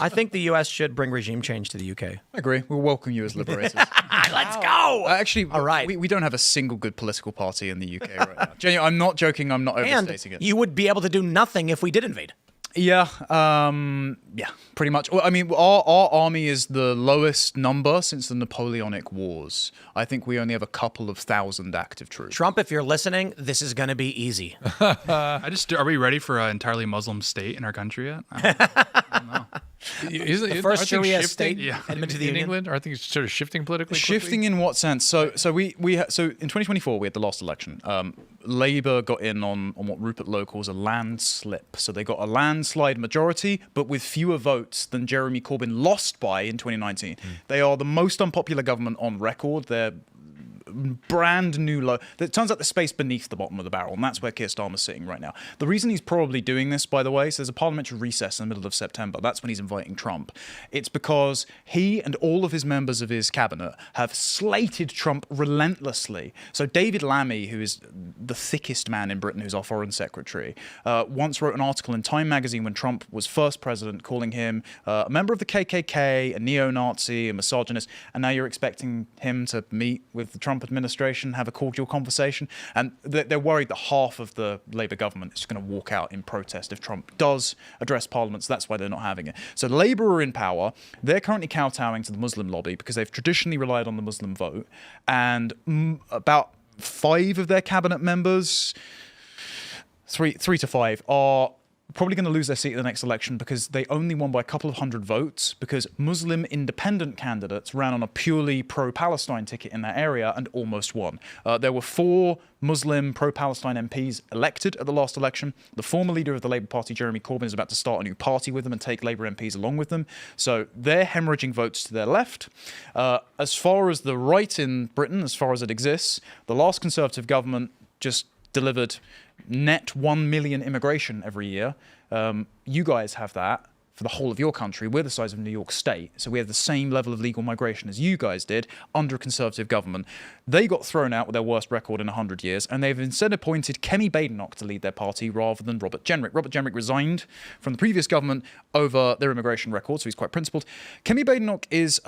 I think the U.S. should bring regime change to the U.K. I agree. We'll welcome you as liberators. Let's go! Actually, all right. we don't have a single good political party in the UK right now. Genuinely, I'm not joking. I'm not overstating it. You would be able to do nothing if we did invade. Yeah, pretty much. Well, I mean, our army is the lowest number since the Napoleonic Wars. I think we only have a couple of thousand active troops. Trump, if you're listening, this is going to be easy. Are we ready for an entirely Muslim state in our country yet? I don't know. The first Sharia state admitted to the in Union? England? Are things sort of shifting politically? Shifting in what sense? So in 2024 we had the last election. Labour got in on what Rupert Lowe calls a landslip. So they got a landslide majority, but with fewer votes than Jeremy Corbyn lost by in 2019. They are the most unpopular government on record. They're brand new low. It turns out the space beneath the bottom of the barrel, and that's where Keir Starmer's sitting right now. The reason he's probably doing this, by the way, so there's a parliamentary recess in the middle of September. That's when he's inviting Trump. It's because he and all of his members of his cabinet have slated Trump relentlessly. So David Lammy, who is the thickest man in Britain, who's our foreign secretary, once wrote an article in Time magazine when Trump was first president, calling him a member of the KKK, a neo-Nazi, a misogynist, and now you're expecting him to meet with the Trump administration, have a cordial conversation, and they're worried that half of the Labour government is going to walk out in protest if Trump does address Parliament, so that's why they're not having it. So Labour are in power. They're currently kowtowing to the Muslim lobby because they've traditionally relied on the Muslim vote, and about 5 of their cabinet members, three to 5, are probably going to lose their seat at the next election because they only won by a couple of hundred votes because Muslim independent candidates ran on a purely pro-Palestine ticket in that area and almost won. There were 4 Muslim pro-Palestine MPs elected at the last election. The former leader of the Labour Party, Jeremy Corbyn, is about to start a new party with them and take Labour MPs along with them. So they're hemorrhaging votes to their left. As far as the right in Britain, as far as it exists, the last Conservative government just delivered net 1 million immigration every year. You guys have that for the whole of your country. We're the size of New York State, so we have the same level of legal migration as you guys did under a Conservative government. They got thrown out with their worst record in 100 years, and they've instead appointed Kemi Badenoch to lead their party rather than Robert Jenrick. Robert Jenrick resigned from the previous government over their immigration record, so he's quite principled. Kemi Badenoch is...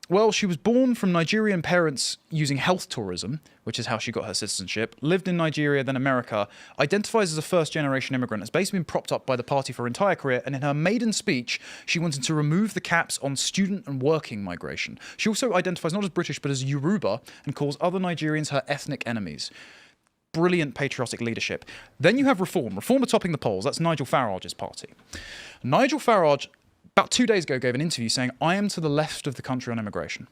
well, she was born from Nigerian parents using health tourism, which is how she got her citizenship, lived in Nigeria, then America, identifies as a first-generation immigrant, has basically been propped up by the party for her entire career, and in her maiden speech, she wanted to remove the caps on student and working migration. She also identifies not as British, but as Yoruba, and calls other Nigerians her ethnic enemies. Brilliant patriotic leadership. Then you have Reform. Reform are topping the polls. That's Nigel Farage's party. Nigel Farage, about 2 days ago, gave an interview saying, I am to the left of the country on immigration.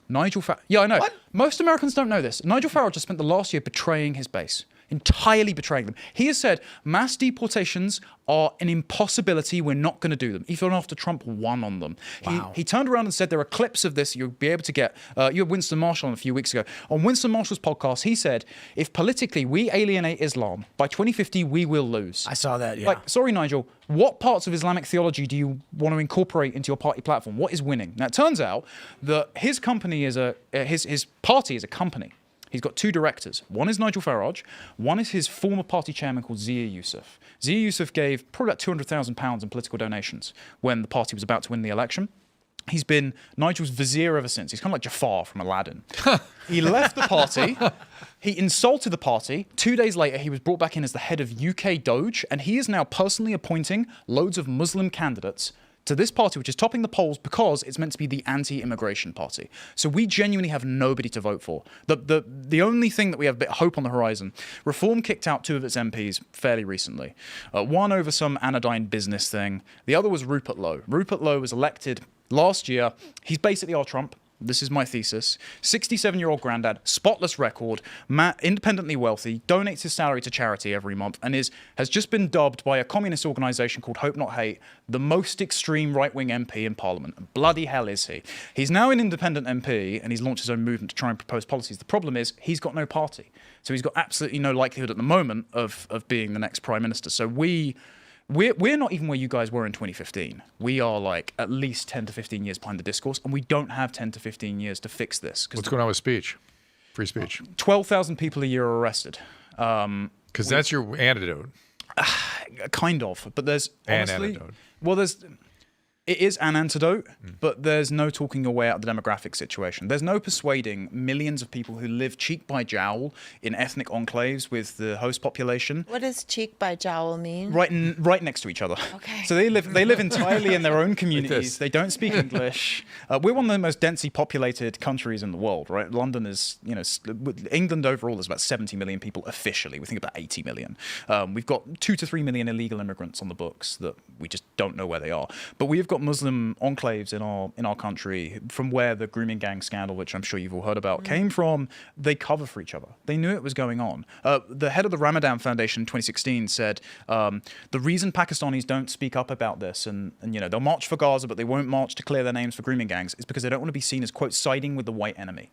Nigel Farage... Yeah, I know. What? Most Americans don't know this. Nigel Farage has spent the last year betraying his base. Entirely betraying them. He has said mass deportations are an impossibility. We're not going to do them, even after Trump won on them. Wow. He turned around and said there are clips of this you'll be able to get. You had Winston Marshall on a few weeks ago. On Winston Marshall's podcast, he said, if politically we alienate Islam, by 2050 we will lose. I saw that, yeah. Like, sorry, Nigel, what parts of Islamic theology do you want to incorporate into your party platform? What is winning? Now, it turns out that his company is his party is a company. He's got 2 directors. One is Nigel Farage. One is his former party chairman called Zia Yusuf. Zia Yusuf gave probably about £200,000 in political donations when the party was about to win the election. He's been Nigel's vizier ever since. He's kind of like Jafar from Aladdin. He left the party. He insulted the party. 2 days later, he was brought back in as the head of UK Doge, and he is now personally appointing loads of Muslim candidates to this party, which is topping the polls because it's meant to be the anti-immigration party. So we genuinely have nobody to vote for. The only thing that we have a bit of hope on the horizon, Reform kicked out 2 of its MPs fairly recently. One over some anodyne business thing. The other was Rupert Lowe. Rupert Lowe was elected last year. He's basically our Trump. This is my thesis. 67-year-old granddad, spotless record, independently wealthy, donates his salary to charity every month, and has just been dubbed by a communist organisation called Hope Not Hate the most extreme right-wing MP in Parliament. And bloody hell is he. He's now an independent MP, and he's launched his own movement to try and propose policies. The problem is he's got no party. So he's got absolutely no likelihood at the moment of being the next Prime Minister. So we're not even where you guys were in 2015. We are like at least 10 to 15 years behind the discourse, and we don't have 10 to 15 years to fix this. What's going on with speech? Free speech? 12,000 people a year are arrested. Because that's your antidote. Kind of, but there's honestly... An antidote. Well, there's... It is an antidote, but there's no talking your way out of the demographic situation. There's no persuading millions of people who live cheek by jowl in ethnic enclaves with the host population. What does cheek by jowl mean? Right next to each other. Okay. So they live entirely in their own communities. They don't speak English. We're one of the most densely populated countries in the world, right? London is, England overall is about 70 million people officially. We think about 80 million. We've got 2 to 3 million illegal immigrants on the books that we just don't know where they are. But we've got Muslim enclaves in our country from where the grooming gang scandal, which I'm sure you've all heard about, came from. They cover for each other. They knew it was going on. The head of the Ramadan Foundation in 2016 said the reason Pakistanis don't speak up about this and they'll march for Gaza, but they won't march to clear their names for grooming gangs is because they don't want to be seen as, quote, siding with the white enemy.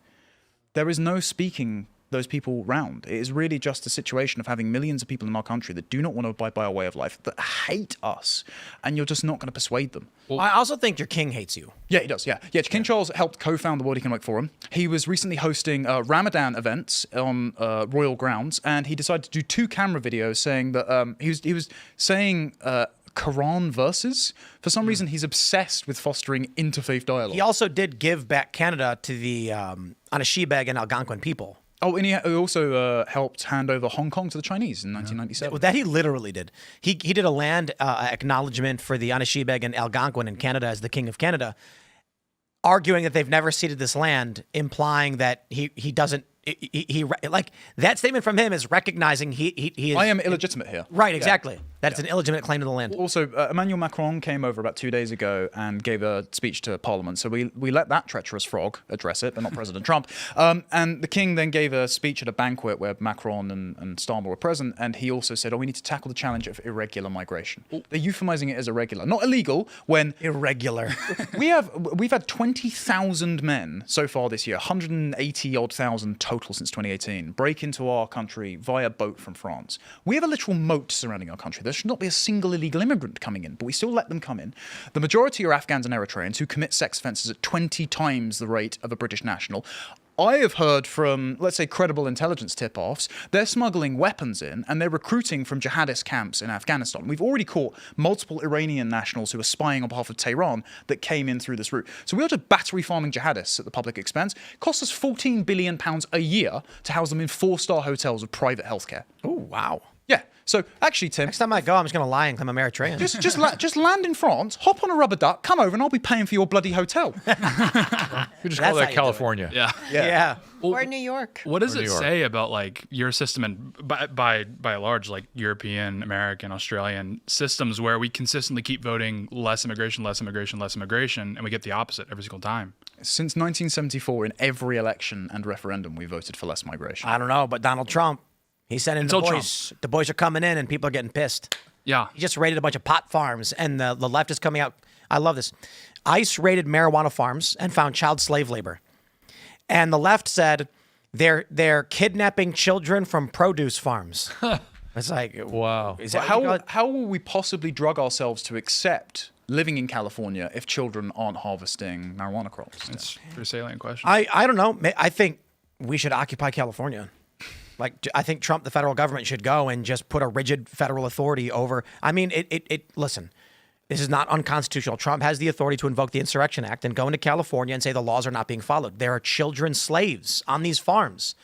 There is no speaking those people round. It is really just a situation of having millions of people in our country that do not want to abide by our way of life, that hate us, and you're just not going to persuade them. Well, I also think your king hates you. Yeah, he does, yeah. King Charles helped co-found the World Economic Forum. He was recently hosting Ramadan events on royal grounds, and he decided to do 2 camera videos saying that he was saying Quran verses. For some reason, he's obsessed with fostering interfaith dialogue. He also did give back Canada to the Anishinaabeg and Algonquin people. Oh, and he also helped hand over Hong Kong to the Chinese in 1997. Well, that he literally did. He did a land acknowledgement for the Anishinaabeg and Algonquin in Canada as the King of Canada, arguing that they've never ceded this land, implying that he doesn't. He like that statement from him is recognizing he is. I am illegitimate here. Right, exactly. That's an illegitimate claim to the land. Also, Emmanuel Macron came over about 2 days ago and gave a speech to Parliament. So we let that treacherous frog address it, but not President Trump. And the king then gave a speech at a banquet where Macron and Starmer were present. And he also said, we need to tackle the challenge of irregular migration. They're euphemizing it as irregular, not illegal. When irregular, we've had 20,000 men so far this year, 180 odd thousand total since 2018, break into our country via boat from France. We have a literal moat surrounding our country. There should not be a single illegal immigrant coming in, but we still let them come in. The majority are Afghans and Eritreans who commit sex offences at 20 times the rate of a British national. I have heard from, let's say, credible intelligence tip-offs, they're smuggling weapons in and they're recruiting from jihadist camps in Afghanistan. We've already caught multiple Iranian nationals who are spying on behalf of Tehran that came in through this route. So we are just battery farming jihadists at the public expense. It costs us £14 billion a year to house them in 4-star hotels with private healthcare. Oh, wow. Yeah. So actually, Tim, next time I go, I'm just going to lie and claim I'm Eritrean. Just land in France, hop on a rubber duck, come over, and I'll be paying for your bloody hotel. You just call that California. Yeah. Or New York. What does it say about like your system and by large, like European, American, Australian systems where we consistently keep voting less immigration, less immigration, less immigration, and we get the opposite every single time? Since 1974, in every election and referendum, we voted for less migration. I don't know, but Donald Trump, he sent in the boys. The boys are coming in and people are getting pissed. Yeah. He just raided a bunch of pot farms and the left is coming out. I love this. ICE raided marijuana farms and found child slave labor. And the left said they're kidnapping children from produce farms. It's like, wow. How will we possibly drug ourselves to accept living in California if children aren't harvesting marijuana crops? It's a pretty salient question. I don't know. I think we should occupy California. Like, I think Trump, the federal government, should go and just put a rigid federal authority over. I mean, listen, this is not unconstitutional. Trump has the authority to invoke the Insurrection Act and go into California and say the laws are not being followed. There are children slaves on these farms.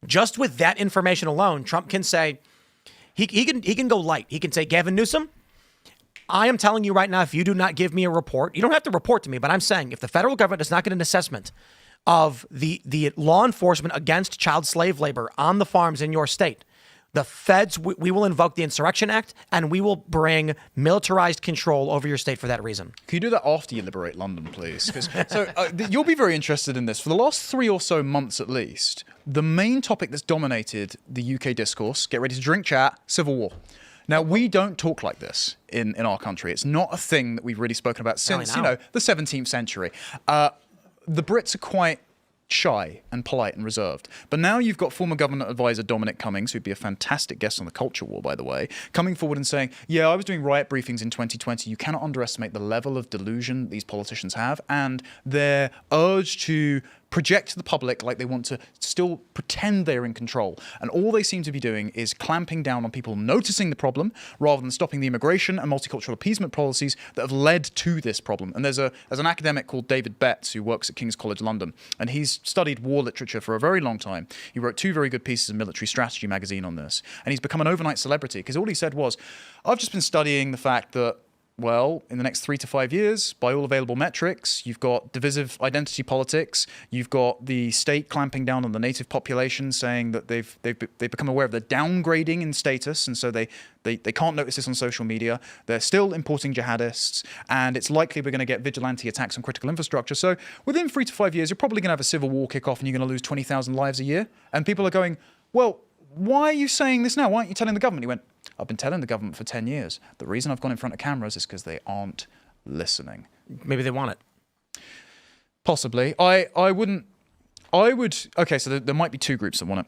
Just with that information alone, Trump can say, he can go light. He can say, Gavin Newsom, I am telling you right now, if you do not give me a report, you don't have to report to me, but I'm saying if the federal government does not get an assessment of the law enforcement against child slave labor on the farms in your state, the feds, we will invoke the Insurrection Act and we will bring militarized control over your state for that reason. Can you do that after you liberate London, please? You'll be very interested in this. For the last 3 or so months at least, the main topic that's dominated the UK discourse, get ready to drink chat, civil war. Now, we don't talk like this in our country. It's not a thing that we've really spoken about since, the 17th century. The Brits are quite shy and polite and reserved. But now you've got former government advisor Dominic Cummings, who'd be a fantastic guest on the Culture War, by the way, coming forward and saying, yeah, I was doing riot briefings in 2020. You cannot underestimate the level of delusion these politicians have and their urge to project to the public like they want to still pretend they're in control. And all they seem to be doing is clamping down on people noticing the problem rather than stopping the immigration and multicultural appeasement policies that have led to this problem. And there's an academic called David Betts who works at King's College London, and he's studied war literature for a very long time. He wrote 2 very good pieces in Military Strategy magazine on this, and he's become an overnight celebrity because all he said was, I've just been studying the fact that, well, in the next 3 to 5 years, by all available metrics, you've got divisive identity politics, you've got the state clamping down on the native population, saying that they've become aware of the downgrading in status, and so they can't notice this on social media. They're still importing jihadists, and it's likely we're going to get vigilante attacks on critical infrastructure. So within 3 to 5 years, you're probably going to have a civil war kick off, and you're going to lose 20,000 lives a year. And people are going, well, why are you saying this now? Why aren't you telling the government? He went, I've been telling the government for 10 years. The reason I've gone in front of cameras is because they aren't listening. Maybe they want it. Possibly. I would, okay, so there might be 2 groups that want it.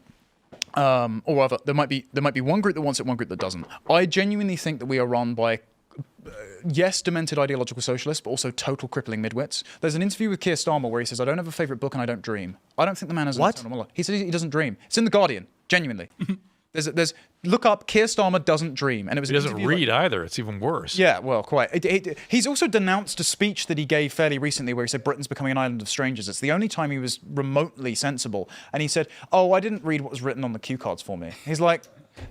Or rather, there might be one group that wants it, one group that doesn't. I genuinely think that we are run by, yes, demented ideological socialists, but also total crippling midwits. There's an interview with Keir Starmer where he says, I don't have a favorite book and I don't dream. I don't think the man has an internal monologue. He says he doesn't dream. It's in The Guardian, genuinely. There's look up Keir Starmer doesn't dream, and it was. He doesn't read either. It's even worse. Yeah, well, quite. He's also denounced a speech that he gave fairly recently where he said Britain's becoming an island of strangers. It's the only time he was remotely sensible, and he said, "Oh, I didn't read what was written on the cue cards for me." He's like,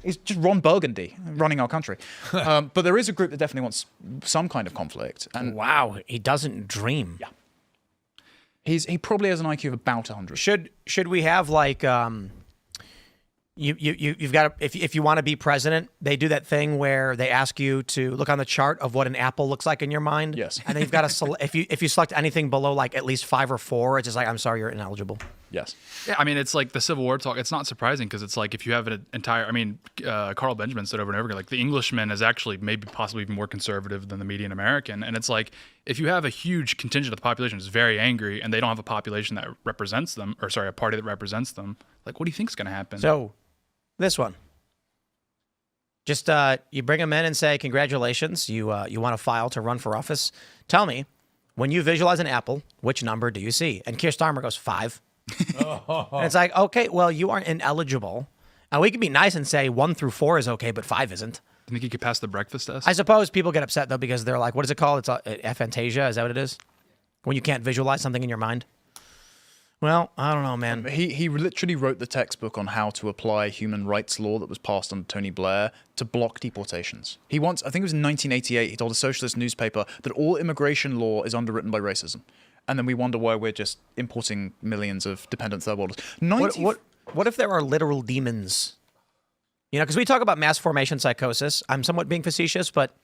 he's just Ron Burgundy running our country. But there is a group that definitely wants some kind of conflict. And wow, he doesn't dream. Yeah, he probably has an IQ of about 100. Should we have like You've got to, if you want to be president, they do that thing where they ask you to look on the chart of what an apple looks like in your mind. Yes. And then you've got to if you select anything below like at least 5 or 4, it's just like, I'm sorry, you're ineligible. Yes. Yeah, I mean, it's like the Civil War talk. It's not surprising because it's like if you have an entire, I mean, Carl Benjamin said over and over again, like the Englishman is actually maybe possibly even more conservative than the median American. And it's like if you have a huge contingent of the population that's very angry and they don't have a population that represents them, or sorry, a party that represents them, like what do you think is going to happen? So this one. Just you bring them in and say, congratulations, you want to file to run for office. Tell me, when you visualize an apple, which number do you see? And Keir Starmer goes, 5. And it's like, okay, well, you are ineligible. And we can be nice and say 1 through 4 is okay, but 5 isn't. You think you could pass the breakfast test? I suppose people get upset, though, because they're like, what is it called? It's aphantasia. Is that what it is? When you can't visualize something in your mind? Well, I don't know, man. He literally wrote the textbook on how to apply human rights law that was passed under Tony Blair to block deportations. He once, I think it was in 1988, he told a socialist newspaper that all immigration law is underwritten by racism. And then we wonder why we're just importing millions of dependent third worlders. What if there are literal demons? You know, because we talk about mass formation psychosis. I'm somewhat being facetious, but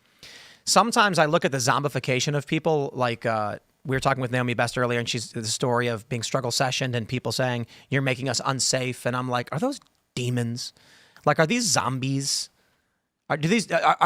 sometimes I look at the zombification of people. Like we were talking with Naomi Best earlier, and she's the story of being struggle sessioned and people saying, you're making us unsafe. And I'm like, are those demons? Like, are these zombies? Are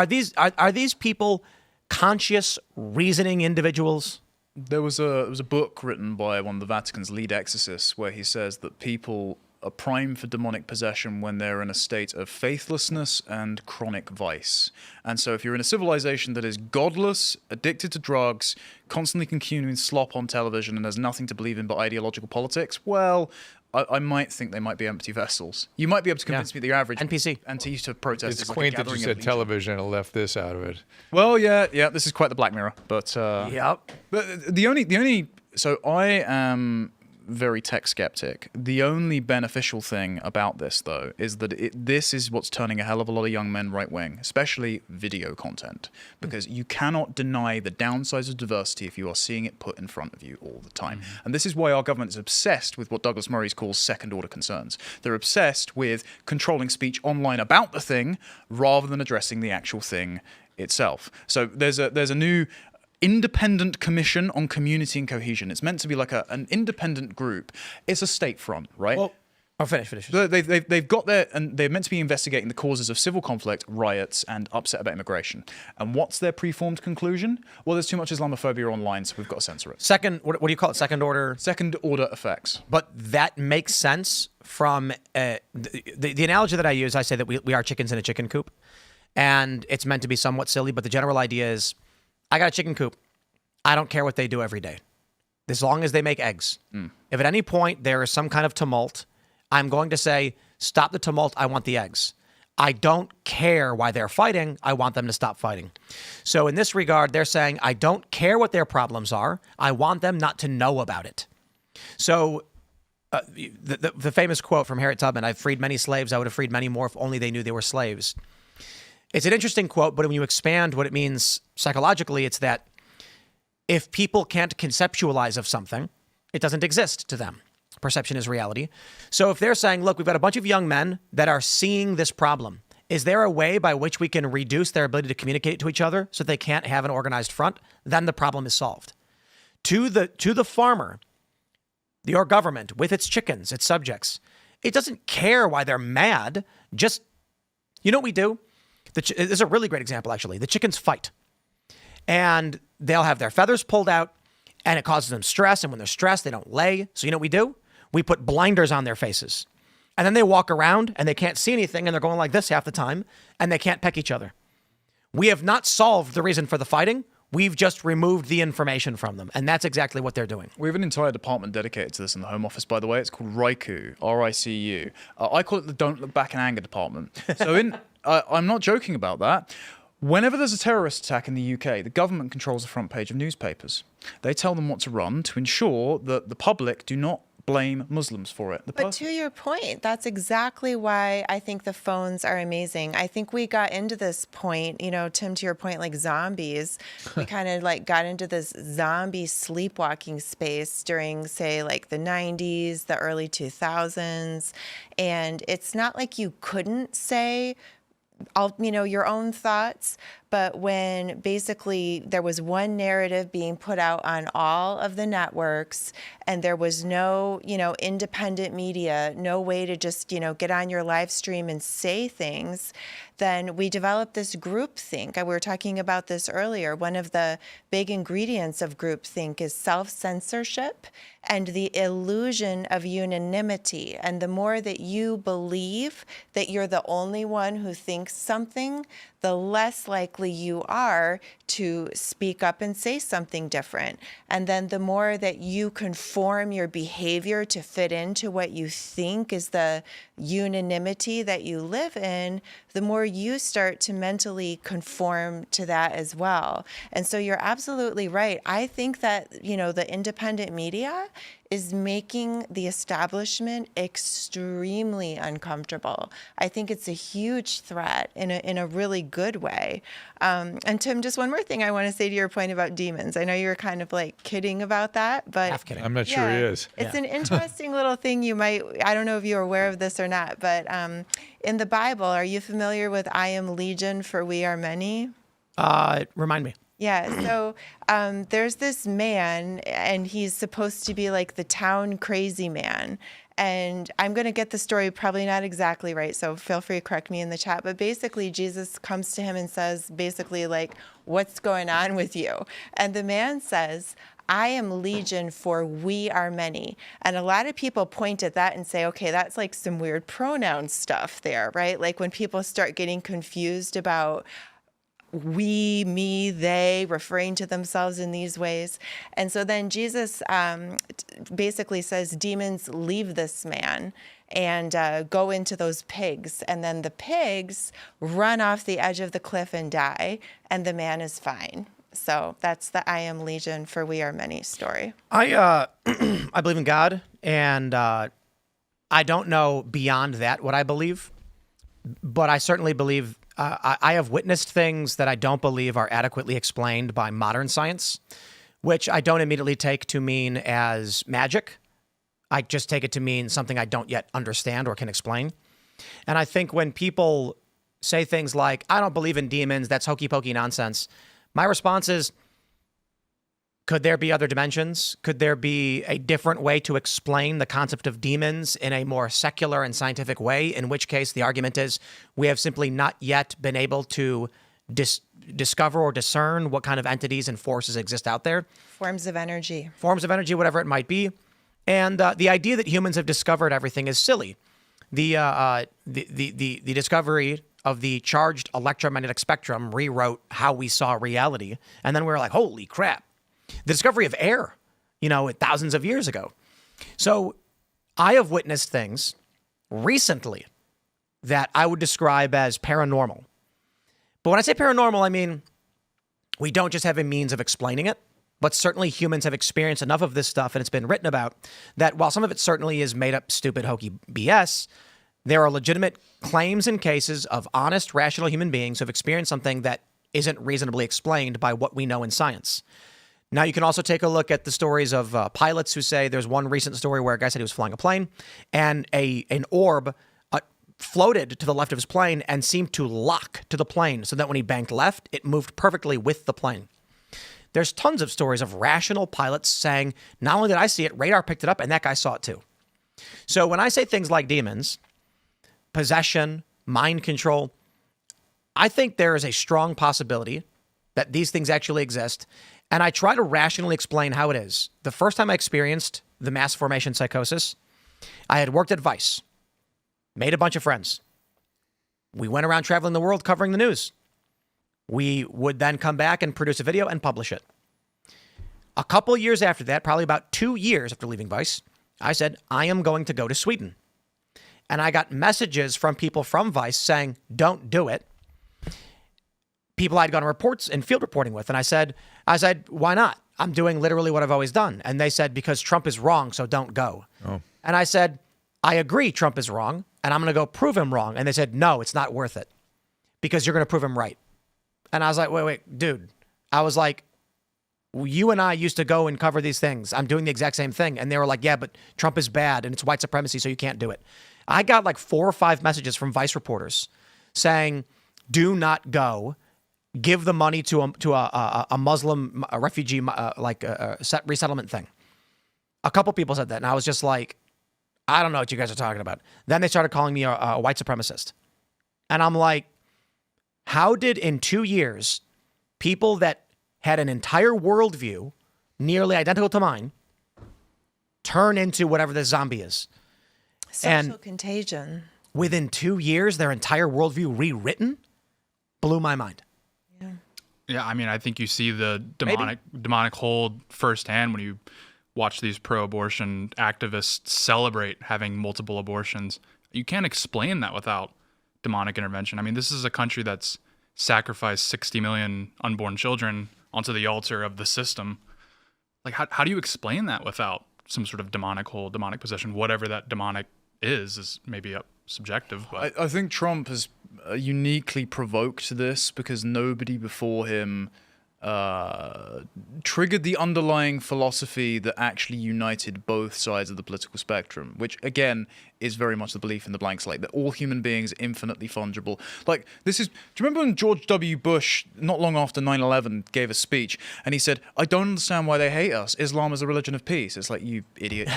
these people conscious, reasoning individuals? There was a book written by one of the Vatican's lead exorcists where he says that people are primed for demonic possession when they're in a state of faithlessness and chronic vice. And so if you're in a civilization that is godless, addicted to drugs, constantly consuming slop on television, and has nothing to believe in but ideological politics, well, I might think they might be empty vessels. You might be able to convince me that your average NPC anti-to protest It's is quaint like that you said television and left this out of it. Well, yeah, this is quite the Black Mirror, but Yep. But the only so I am very tech skeptic. The only beneficial thing about this, though, is that this is what's turning a hell of a lot of young men right wing, especially video content, because you cannot deny the downsides of diversity if you are seeing it put in front of you all the time. And this is why our government is obsessed with what Douglas Murray calls second order concerns. They're obsessed with controlling speech online about the thing rather than addressing the actual thing itself. So there's a new independent commission on community and cohesion. It's meant to be like an independent group. It's a state front, right? Well, I'll finish. They've got there, and they're meant to be investigating the causes of civil conflict, riots, and upset about immigration. And what's their preformed conclusion? Well, there's too much Islamophobia online, so we've got to censor it. Second, what do you call it? Second order? Second order effects. But that makes sense from the analogy that I use. I say that we are chickens in a chicken coop, and it's meant to be somewhat silly, but the general idea is, I got a chicken coop. I don't care what they do every day. as long as they make eggs. If at any point there is some kind of tumult, I'm going to say, stop the tumult. I want the eggs. I don't care why they're fighting. I want them to stop fighting. So in this regard, they're saying, I don't care what their problems are. I want them not to know about it. So the famous quote from Harriet Tubman, I've freed many slaves. I would have freed many more if only they knew they were slaves. It's an interesting quote, but when you expand what it means psychologically, it's that if people can't conceptualize of something, it doesn't exist to them. Perception is reality. So if they're saying, look, we've got a bunch of young men that are seeing this problem, is there a way by which we can reduce their ability to communicate to each other so they can't have an organized front? Then the problem is solved. To the farmer, your government, with its chickens, its subjects, it doesn't care why they're mad. Just, you know what we do? This is a really great example, actually. The chickens fight. And they'll have their feathers pulled out, and it causes them stress. And when they're stressed, they don't lay. So you know what we do? We put blinders on their faces. And then they walk around, and they can't see anything, and they're going like this half the time, and they can't peck each other. We have not solved the reason for the fighting. We've just removed the information from them. And that's exactly what they're doing. We have an entire department dedicated to this in the Home Office, by the way. It's called RICU, R-I-C-U. I call it the Don't Look Back in Anger department. So I'm not joking about that. Whenever there's a terrorist attack in the UK, the government controls the front page of newspapers. They tell them what to run to ensure that the public do not blame Muslims for it. But to your point, that's exactly why I think the phones are amazing. I think we got into this point, Tim, to your point, like zombies. We kind of like got into this zombie sleepwalking space during, say, like the 90s, the early 2000s. And it's not like you couldn't say your own thoughts, but when basically there was one narrative being put out on all of the networks and there was no, independent media, no way to just, get on your live stream and say things, then we developed this groupthink. We were talking about this earlier. One of the big ingredients of groupthink is self-censorship and the illusion of unanimity. And the more that you believe that you're the only one who thinks something, the less likely you are to speak up and say something different. And then the more that you conform your behavior to fit into what you think is the unanimity that you live in, the more you start to mentally conform to that as well. And so you're absolutely right. I think that, the independent media is making the establishment extremely uncomfortable. I think it's a huge threat in a really good way. And Tim, just one more thing I want to say to your point about demons. I know you were kind of like kidding about that, but Half kidding. I'm not sure he is. It's an interesting little thing I don't know if you're aware of this or not, but in the Bible, are you familiar with I am legion for we are many? Remind me. Yeah, so there's this man, and he's supposed to be like the town crazy man. And I'm going to get the story probably not exactly right, so feel free to correct me in the chat. But basically, Jesus comes to him and says, basically, like, what's going on with you? And the man says, I am legion for we are many. And a lot of people point at that and say, okay, that's like some weird pronoun stuff there, right? Like when people start getting confused about we, me, they, referring to themselves in these ways. And so then Jesus basically says, demons, leave this man and go into those pigs. And then the pigs run off the edge of the cliff and die, and the man is fine. So that's the I am legion for we are many story. I believe in God, and I don't know beyond that what I believe, but I certainly believe I have witnessed things that I don't believe are adequately explained by modern science, which I don't immediately take to mean as magic. I just take it to mean something I don't yet understand or can explain. And I think when people say things like, I don't believe in demons, that's hokey pokey nonsense, my response is, could there be other dimensions? Could there be a different way to explain the concept of demons in a more secular and scientific way? In which case, the argument is we have simply not yet been able to discover or discern what kind of entities and forces exist out there. Forms of energy, whatever it might be. And the idea that humans have discovered everything is silly. The discovery of the charged electromagnetic spectrum rewrote how we saw reality. And then we were like, holy crap. The discovery of air thousands of years ago. So I have witnessed things recently that I would describe as paranormal. But when I say paranormal, I mean, we don't just have a means of explaining it, but certainly humans have experienced enough of this stuff and it's been written about that while some of it certainly is made up, stupid, hokey BS, there are legitimate claims and cases of honest, rational human beings who have experienced something that isn't reasonably explained by what we know in science. Now, you can also take a look at the stories of pilots who say there's one recent story where a guy said he was flying a plane and an orb floated to the left of his plane and seemed to lock to the plane so that when he banked left, it moved perfectly with the plane. There's tons of stories of rational pilots saying, not only did I see it, radar picked it up and that guy saw it too. So when I say things like demons, possession, mind control, I think there is a strong possibility that these things actually exist. And I try to rationally explain how it is. The first time I experienced the mass formation psychosis, I had worked at Vice. Made a bunch of friends. We went around traveling the world covering the news. We would then come back and produce a video and publish it. A couple years after that, probably about 2 years after leaving Vice, I said, I am going to go to Sweden. And I got messages from people from Vice saying, don't do it. People I'd gone to reports and field reporting with. And I said, why not? I'm doing literally what I've always done. And they said, because Trump is wrong, so don't go. Oh. And I said, I agree Trump is wrong, and I'm going to go prove him wrong. And they said, no, it's not worth it because you're going to prove him right. And I was like, wait, dude. I was like, you and I used to go and cover these things. I'm doing the exact same thing. And they were like, yeah, but Trump is bad and it's white supremacy, so you can't do it. I got like 4 or 5 messages from Vice reporters saying, do not go. Give the money to a Muslim refugee resettlement thing. A couple people said that, and I was just like, I don't know what you guys are talking about. Then they started calling me a white supremacist. And I'm like, how did in 2 years, people that had an entire worldview nearly identical to mine turn into whatever this zombie is? Social contagion. Within 2 years, their entire worldview rewritten? Blew my mind. Yeah, I mean, I think you see the demonic hold firsthand when you watch these pro-abortion activists celebrate having multiple abortions. You can't explain that without demonic intervention. I mean, this is a country that's sacrificed 60 million unborn children onto the altar of the system. Like, how do you explain that without some sort of demonic hold, demonic possession? Whatever that demonic is maybe subjective. But I think Trump has uniquely provoked this because nobody before him triggered the underlying philosophy that actually united both sides of the political spectrum, which again is very much the belief in the blank slate, that all human beings are infinitely fungible. Like, this is, do you remember when George W. Bush, not long after 9/11, gave a speech and he said, I don't understand why they hate us. Islam is a religion of peace. It's like, you idiot.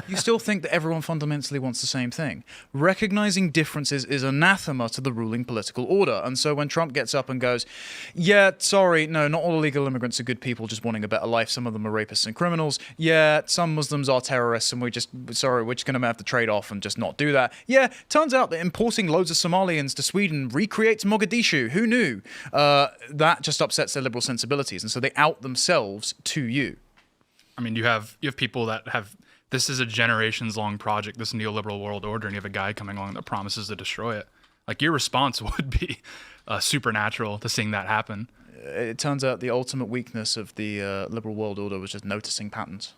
You still think that everyone fundamentally wants the same thing. Recognizing differences is anathema to the ruling political order. And so when Trump gets up and goes, yeah, sorry, no, not all illegal immigrants are good people just wanting a better life. Some of them are rapists and criminals. Yeah, some Muslims are terrorists and we're just going to have to trade off and just not do that. Yeah, turns out that importing loads of Somalians to Sweden recreates Mogadishu. Who knew? That just upsets their liberal sensibilities, and so they out themselves to you. I mean, you have people that have, this is a generations-long project, this neoliberal world order, and you have a guy coming along that promises to destroy it. Like, your response would be supernatural to seeing that happen. It turns out the ultimate weakness of the liberal world order was just noticing patterns.